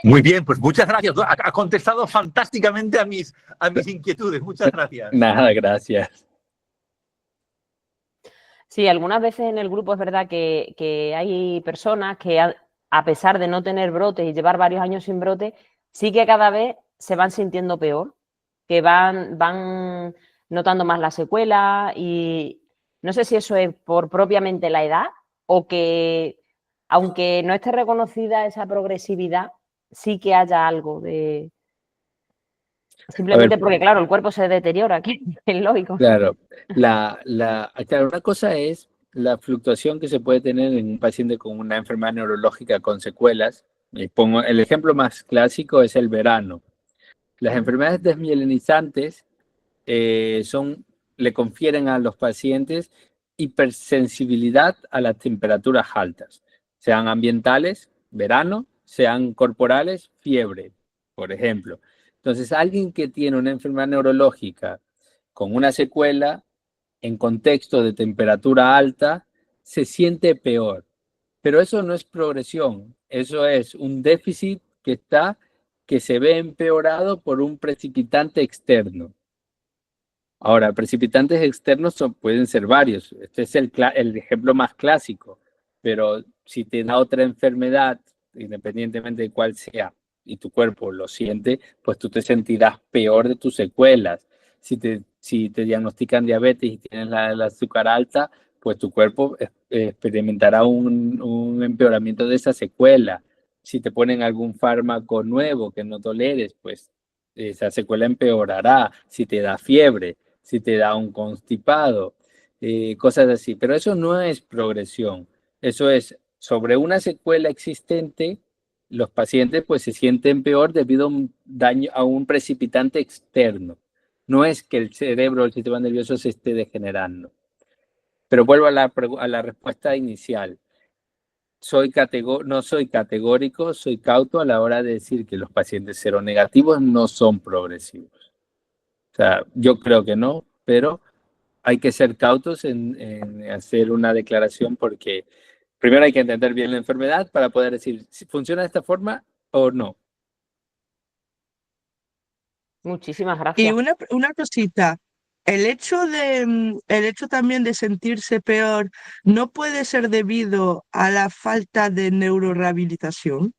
Muy bien, pues muchas gracias. Ha contestado fantásticamente a mis inquietudes. Muchas gracias. Nada, gracias. Sí, algunas veces en el grupo es verdad que hay personas que a pesar de no tener brotes y llevar varios años sin brote, sí que cada vez se van sintiendo peor, que van notando más la secuela y no sé si eso es por propiamente la edad o que, aunque no esté reconocida esa progresividad, sí que haya algo de... Simplemente porque, claro, el cuerpo se deteriora, que es lógico. Claro, claro, una cosa es la fluctuación que se puede tener en un paciente con una enfermedad neurológica con secuelas. Pongo, el ejemplo más clásico es el verano. Las enfermedades desmielinizantes le confieren a los pacientes hipersensibilidad a las temperaturas altas, sean ambientales, verano, sean corporales, fiebre, por ejemplo. Entonces, alguien que tiene una enfermedad neurológica con una secuela en contexto de temperatura alta, se siente peor. Pero eso no es progresión, eso es un déficit que se ve empeorado por un precipitante externo. Ahora, precipitantes externos pueden ser varios. Este es el ejemplo más clásico, pero si te da otra enfermedad, independientemente de cuál sea, y tu cuerpo lo siente, pues tú te sentirás peor de tus secuelas. Si te diagnostican diabetes y tienes la azúcar alta, pues tu cuerpo experimentará un empeoramiento de esa secuela. Si te ponen algún fármaco nuevo que no toleres, pues esa secuela empeorará. Si te da fiebre, si te da un constipado, cosas así. Pero eso no es progresión. Eso es sobre una secuela existente, los pacientes pues se sienten peor debido a un daño, a un precipitante externo. No es que el cerebro o el sistema nervioso se esté degenerando. Pero vuelvo a la respuesta inicial. No soy categórico, soy cauto a la hora de decir que los pacientes seronegativos no son progresivos. O sea, yo creo que no, pero hay que ser cautos en hacer una declaración porque primero hay que entender bien la enfermedad para poder decir si funciona de esta forma o no. Muchísimas gracias. Y una cosita, el hecho también de sentirse peor no puede ser debido a la falta de neurorehabilitación,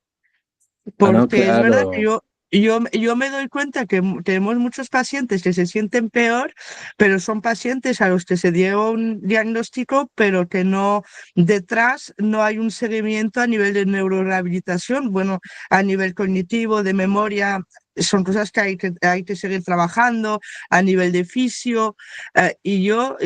porque no, es verdad que claro. yo me doy cuenta que tenemos muchos pacientes que se sienten peor, pero son pacientes a los que se dio un diagnóstico, pero que no, detrás no hay un seguimiento a nivel de neurorehabilitación, bueno, a nivel cognitivo, de memoria. Son cosas que hay que seguir trabajando a nivel de fisio, yo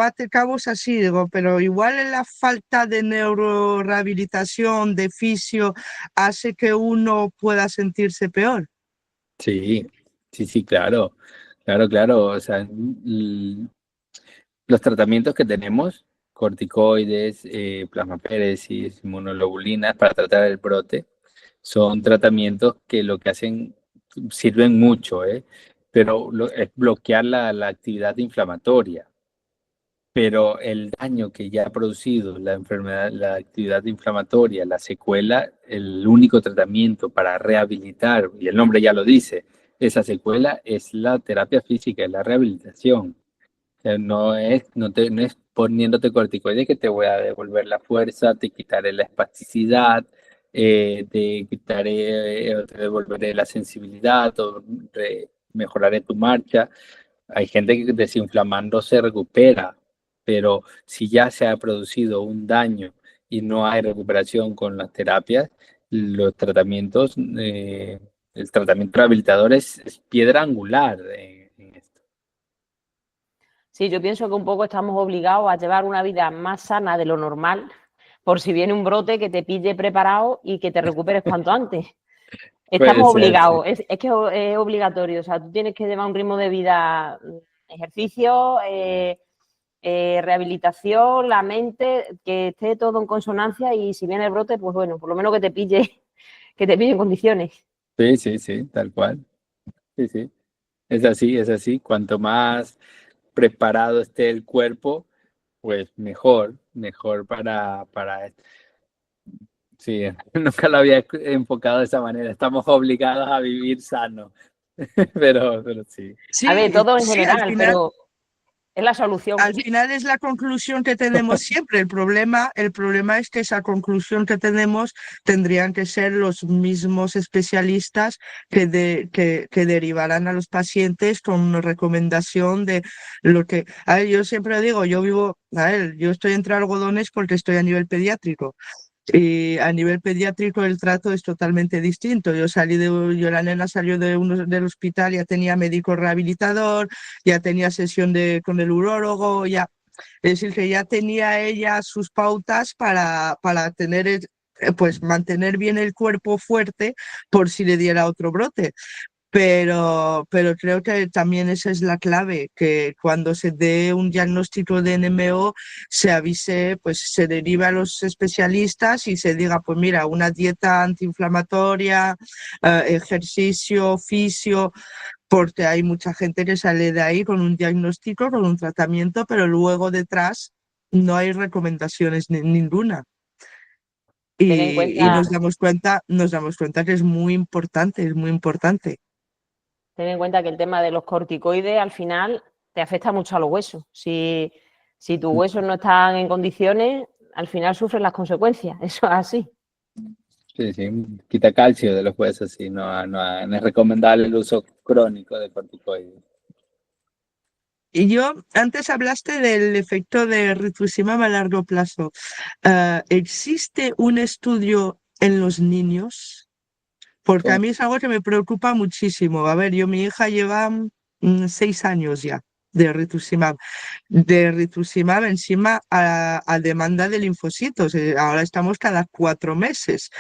ate cabos así, digo, pero igual en la falta de neurorehabilitación, de fisio, hace que uno pueda sentirse peor. Sí, claro. Claro. O sea, los tratamientos que tenemos, corticoides, plasmaféresis, inmunoglobulinas para tratar el brote, son tratamientos que lo que hacen, sirven mucho, pero es bloquear la actividad inflamatoria. Pero el daño que ya ha producido la enfermedad, la actividad inflamatoria, la secuela, el único tratamiento para rehabilitar, y el nombre ya lo dice, esa secuela es la terapia física, es la rehabilitación. O sea, no es poniéndote corticoides que te voy a devolver la fuerza, te quitaré la espasticidad, te devolveré la sensibilidad o mejoraré tu marcha. Hay gente que desinflamando se recupera, pero si ya se ha producido un daño y no hay recuperación con las terapias, los tratamientos, el tratamiento rehabilitador es piedra angular en esto. Sí, yo pienso que un poco estamos obligados a llevar una vida más sana de lo normal, por si viene un brote que te pille preparado y que te recuperes cuanto antes. Estamos obligados, sí. Es que es obligatorio, o sea, tú tienes que llevar un ritmo de vida, ejercicio, rehabilitación, la mente, que esté todo en consonancia y si viene el brote, pues bueno, por lo menos que te pille en condiciones. Sí, sí, sí, tal cual. Sí, sí. Es así, es así. Cuanto más preparado esté el cuerpo, pues mejor, mejor para sí, nunca lo había enfocado de esa manera. Estamos obligados a vivir sano, pero sí. A ver, Sí, todo en sí, general, pero es la solución. al final es la conclusión que tenemos siempre. El problema es que esa conclusión que tenemos tendrían que ser los mismos especialistas que derivarán a los pacientes con una recomendación de lo que... A ver, yo siempre digo, yo estoy entre algodones porque estoy a nivel pediátrico. Y a nivel pediátrico el trato es totalmente distinto. La nena salió del hospital, ya tenía médico rehabilitador, ya tenía sesión con el urólogo, ya, es decir, que ya tenía ella sus pautas para pues mantener bien el cuerpo fuerte por si le diera otro brote. Pero creo que también esa es la clave, que cuando se dé un diagnóstico de NMO se avise, pues se derive a los especialistas y se diga, pues mira, una dieta antiinflamatoria, ejercicio, fisio, porque hay mucha gente que sale de ahí con un diagnóstico, con un tratamiento, pero luego detrás no hay recomendaciones ninguna. Ten en Y cuenta, nos damos cuenta que es muy importante, es muy importante. ten en cuenta que el tema de los corticoides al final te afecta mucho a los huesos. Si tus huesos no están en condiciones, al final sufres las consecuencias. Eso es así. Sí, sí, quita calcio de los huesos, sí, no es recomendable el uso crónico de corticoides. Y antes hablaste del efecto de rituximab a largo plazo. ¿Existe un estudio en los niños? Porque a mí es algo que me preocupa muchísimo. A ver, mi hija lleva 6 años ya de rituximab encima a demanda de linfocitos. Ahora estamos cada 4 meses.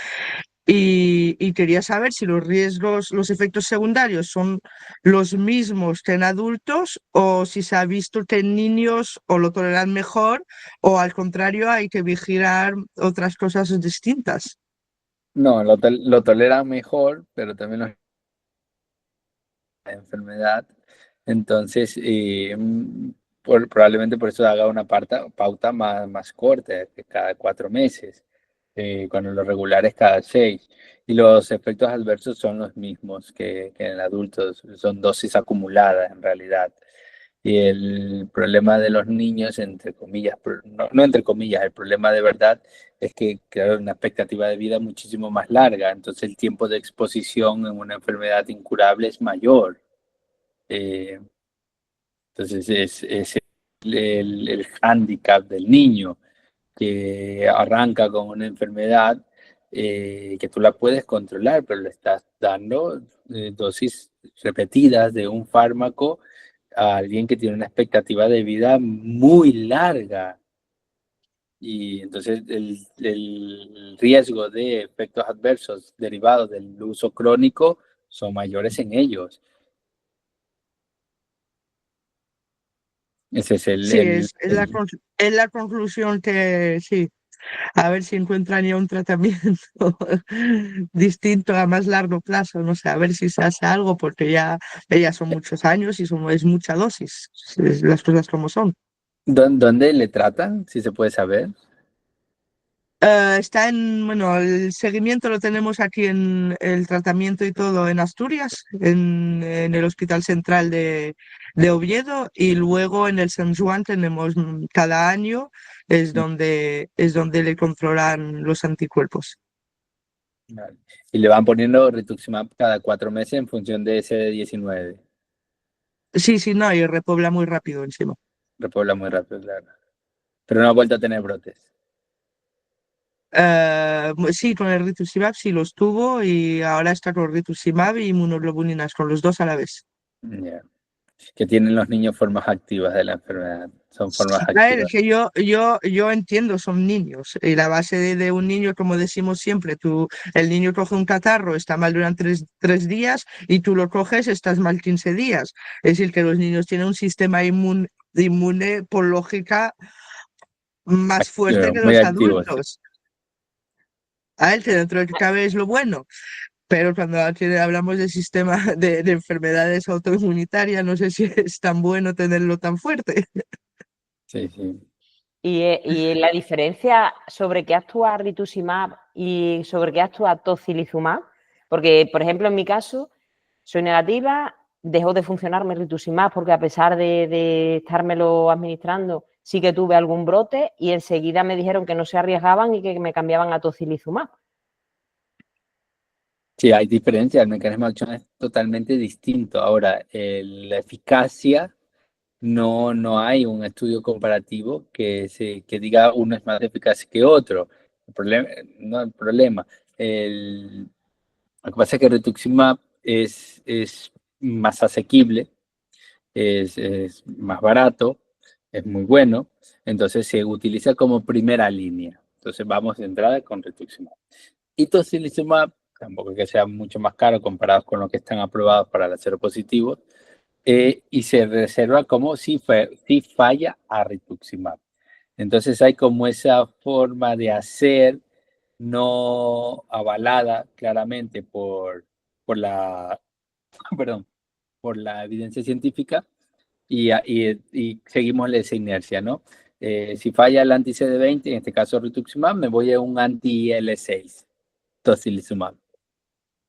Y quería saber si los efectos secundarios son los mismos que en adultos o si se ha visto que en niños o lo toleran mejor o al contrario hay que vigilar otras cosas distintas. No, lo toleran mejor, pero también la enfermedad. Entonces, probablemente por eso haga una pauta más corta, que cada 4 meses, cuando lo regular es cada 6. Y los efectos adversos son los mismos que en adultos, son dosis acumuladas en realidad. Y el problema de los niños, entre comillas, no entre comillas, el problema de verdad es que crearon una expectativa de vida muchísimo más larga, entonces el tiempo de exposición en una enfermedad incurable es mayor. Eh, entonces es el hándicap del niño que arranca con una enfermedad que tú la puedes controlar, pero le estás dando dosis repetidas de un fármaco a alguien que tiene una expectativa de vida muy larga. Y entonces el riesgo de efectos adversos derivados del uso crónico son mayores en ellos. Ese es Sí, es la conclusión que sí. A ver si encuentran ya un tratamiento distinto a más largo plazo, no sé, a ver si se hace algo, porque ya son muchos años y es mucha dosis, las cosas como son. ¿Dónde le tratan? Si se puede saber. Bueno, el seguimiento lo tenemos aquí en el tratamiento y todo en Asturias, en el Hospital Central de Oviedo, y luego en el San Juan tenemos cada año es donde le controlan los anticuerpos. Vale. Y le van poniendo rituximab cada 4 meses en función de ese 19. Sí, sí, no, y repobla muy rápido encima. Repobla muy rápido, claro. Pero no ha vuelto a tener brotes. Sí, con el rituximab sí los tuvo y ahora está con rituximab y inmunoglobulinas, con los dos a la vez. Ya. Que tienen los niños formas activas de la enfermedad. Son formas A ver, activas. que yo entiendo, son niños. Y la base de un niño, como decimos siempre, el niño coge un catarro, está mal durante tres días y tú lo coges, estás mal 15 días. Es decir, que los niños tienen un sistema inmune por lógica más fuerte que Muy los activos. adultos. A él, que dentro de que cabe es lo bueno. pero cuando hablamos de sistema de enfermedades autoinmunitarias, no sé si es tan bueno tenerlo tan fuerte. Sí, sí. Y la diferencia sobre qué actúa rituximab y sobre qué actúa tocilizumab, porque, por ejemplo, en mi caso, soy negativa, dejó de funcionarme rituximab porque a pesar de estármelo administrando, sí que tuve algún brote y enseguida me dijeron que no se arriesgaban y que me cambiaban a tocilizumab. Sí, hay diferencia, el mecanismo de acción es totalmente distinto. Ahora, la eficacia, no hay un estudio comparativo que diga uno es más eficaz que otro. El problema. Lo que pasa es que rituximab es más asequible, es más barato, es muy bueno, entonces se utiliza como primera línea. Entonces vamos de entrada con rituximab. Y tocilizumab, tampoco es que sea mucho más caro comparado con lo que están aprobados para los seropositivos, y se reserva como si falla a rituximab. Entonces hay como esa forma de hacer no avalada claramente por perdón, por la evidencia científica y seguimos esa inercia, ¿no? Si falla el anti-CD20, en este caso rituximab, me voy a un anti-IL6, tocilizumab.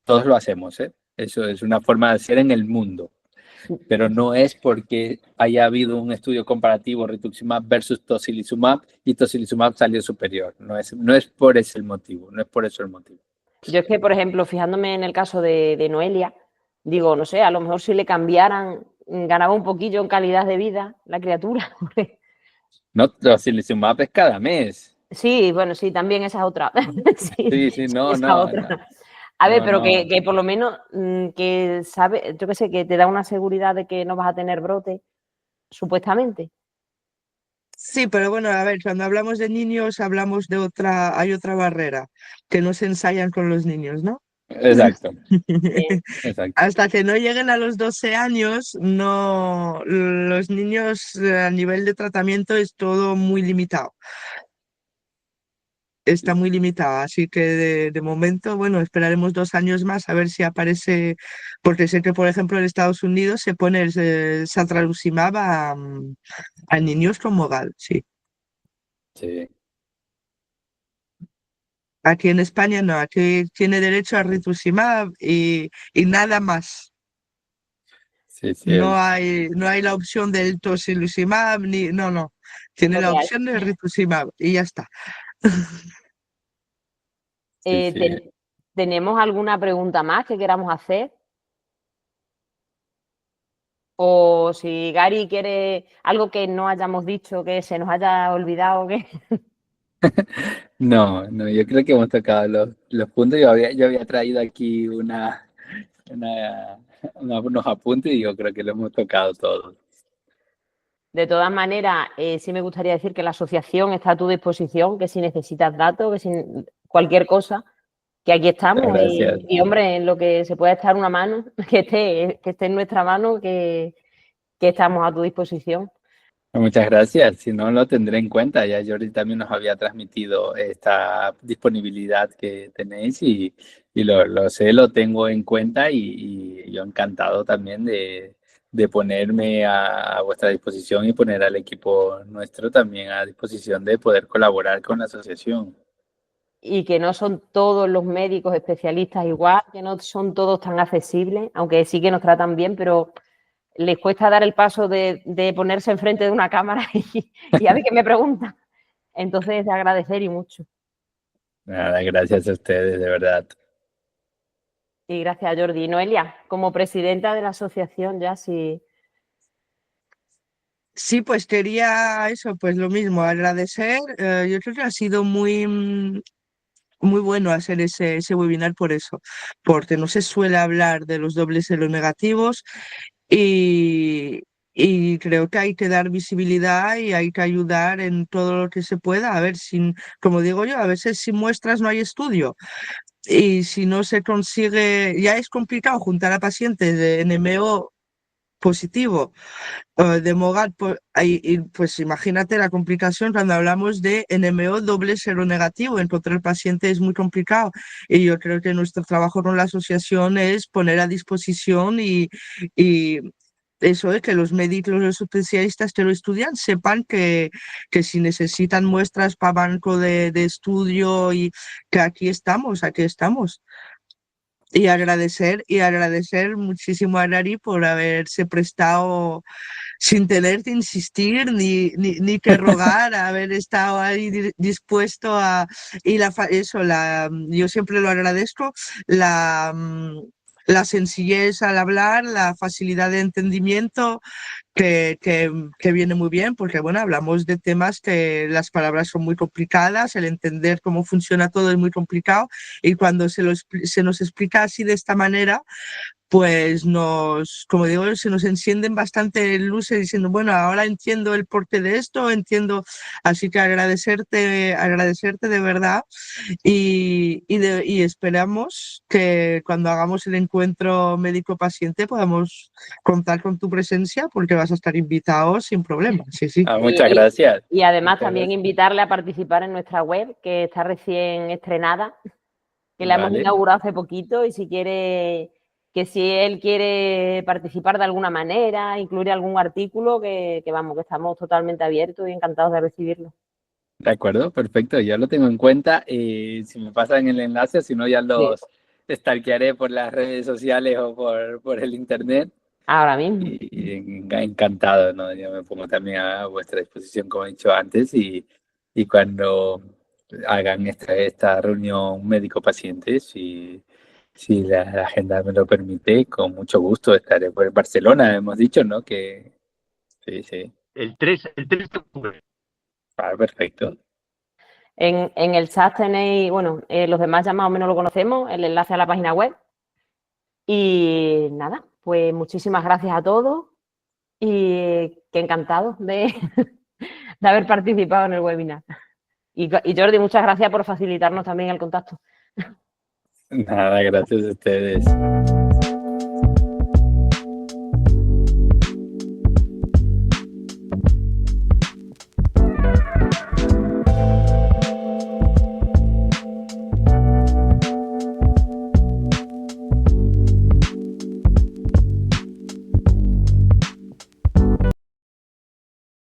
Todos lo hacemos, ¿eh? Eso es una forma de hacer en el mundo, pero no es porque haya habido un estudio comparativo rituximab versus tocilizumab y tocilizumab salió superior. No es por ese el motivo, no es por eso el motivo. Yo es que, por ejemplo, fijándome en el caso de Noelia, digo, no sé, a lo mejor si le cambiaran, ganaba un poquillo en calidad de vida la criatura. No, tocilizumab es cada mes. Sí, bueno, sí, también esa es otra. Sí, sí, no, esa no, otra. no. A ver, No, pero no. que por lo menos que sabe, yo qué sé, que te da una seguridad de que no vas a tener brote, supuestamente. Sí, pero bueno, a ver, cuando hablamos de niños hablamos de hay otra barrera, que no se ensayan con los niños, ¿no? Exacto, exacto. Hasta que no lleguen a los 12 años, no, los niños a nivel de tratamiento es todo muy limitado. Está muy limitada, así que de momento, bueno, esperaremos 2 años más a ver si aparece, porque sé que, por ejemplo, en Estados Unidos se pone el satralizumab a niños con MOGAD, sí. Sí, Aquí en España no, aquí tiene derecho a rituximab y nada más. sí, sí. No hay la opción del tocilizumab, no. Tiene Lo la que hay. opción del rituximab y ya está. Sí, sí. ¿Tenemos alguna pregunta más que queramos hacer? O si Gary quiere algo que no hayamos dicho, que se nos haya olvidado, que... No, no, yo creo que hemos tocado los puntos. Yo había traído aquí unos apuntes y yo creo que lo hemos tocado todos. De todas maneras, sí me gustaría decir que la asociación está a tu disposición, que si necesitas datos, que si cualquier cosa, que aquí estamos. Gracias. Y hombre, en lo que se pueda echar una mano, que esté en nuestra mano, que estamos a tu disposición. Muchas gracias. Si no, lo tendré en cuenta. Ya Jordi también nos había transmitido esta disponibilidad que tenéis y lo sé, lo tengo en cuenta y yo encantado también de ponerme a vuestra disposición y poner al equipo nuestro también a disposición de poder colaborar con la asociación. Y que no son todos los médicos especialistas igual, que no son todos tan accesibles, aunque sí que nos tratan bien, pero les cuesta dar el paso de ponerse enfrente de una cámara y a ver qué me preguntan. Entonces, de agradecer y mucho. Nada, gracias a ustedes, de verdad. Y gracias, Jordi. Noelia, como presidenta de la asociación, ya sí. Sí, pues quería eso, pues lo mismo, agradecer. Yo creo que ha sido muy bueno hacer ese webinar por eso, porque no se suele hablar de los dobles y los negativos y, y creo que hay que dar visibilidad y hay que ayudar en todo lo que se pueda. A ver, como digo yo, a veces sin muestras no hay estudio. Y si no se consigue, ya es complicado juntar a pacientes de NMO positivo de MOGAD, pues imagínate la complicación cuando hablamos de NMO doble seronegativo. Encontrar el paciente es muy complicado y yo creo que nuestro trabajo con la asociación es poner a disposición y eso es que los médicos, los especialistas que lo estudian sepan que si necesitan muestras para banco de estudio y que aquí estamos. Y agradecer muchísimo a Nari por haberse prestado sin tener que insistir ni que rogar, haber estado ahí dispuesto a... Y yo siempre lo agradezco, la sencillez al hablar, la facilidad de entendimiento, que viene muy bien, porque bueno, hablamos de temas que las palabras son muy complicadas, el entender cómo funciona todo es muy complicado, y cuando se nos explica así de esta manera, pues como digo, se nos encienden bastante luces diciendo, bueno, ahora entiendo el porqué de esto, así que agradecerte de verdad y esperamos que cuando hagamos el encuentro médico-paciente podamos contar con tu presencia porque vas a estar invitado sin problema. Sí. Muchas gracias. Y además muchas también gracias. Invitarle a participar en nuestra web, que está recién estrenada, que la hemos Vale. inaugurado hace poquito, y si él quiere participar de alguna manera, incluir algún artículo, que estamos totalmente abiertos y encantados de recibirlo. De acuerdo, perfecto, ya lo tengo en cuenta. Si me pasan el enlace, si no ya los stalkearé por las redes sociales o por el internet. Ahora mismo. Y encantado, ¿no? Yo me pongo también a vuestra disposición, como he dicho antes, y cuando hagan esta reunión médico-paciente, si la agenda me lo permite, con mucho gusto estaré por Barcelona, hemos dicho, ¿no? Que sí. El 3 de octubre. Perfecto. En el chat tenéis, los demás ya más o menos lo conocemos, el enlace a la página web. Y nada, pues muchísimas gracias a todos y que encantado de haber participado en el webinar. Y Jordi, muchas gracias por facilitarnos también el contacto. Nada, gracias a ustedes.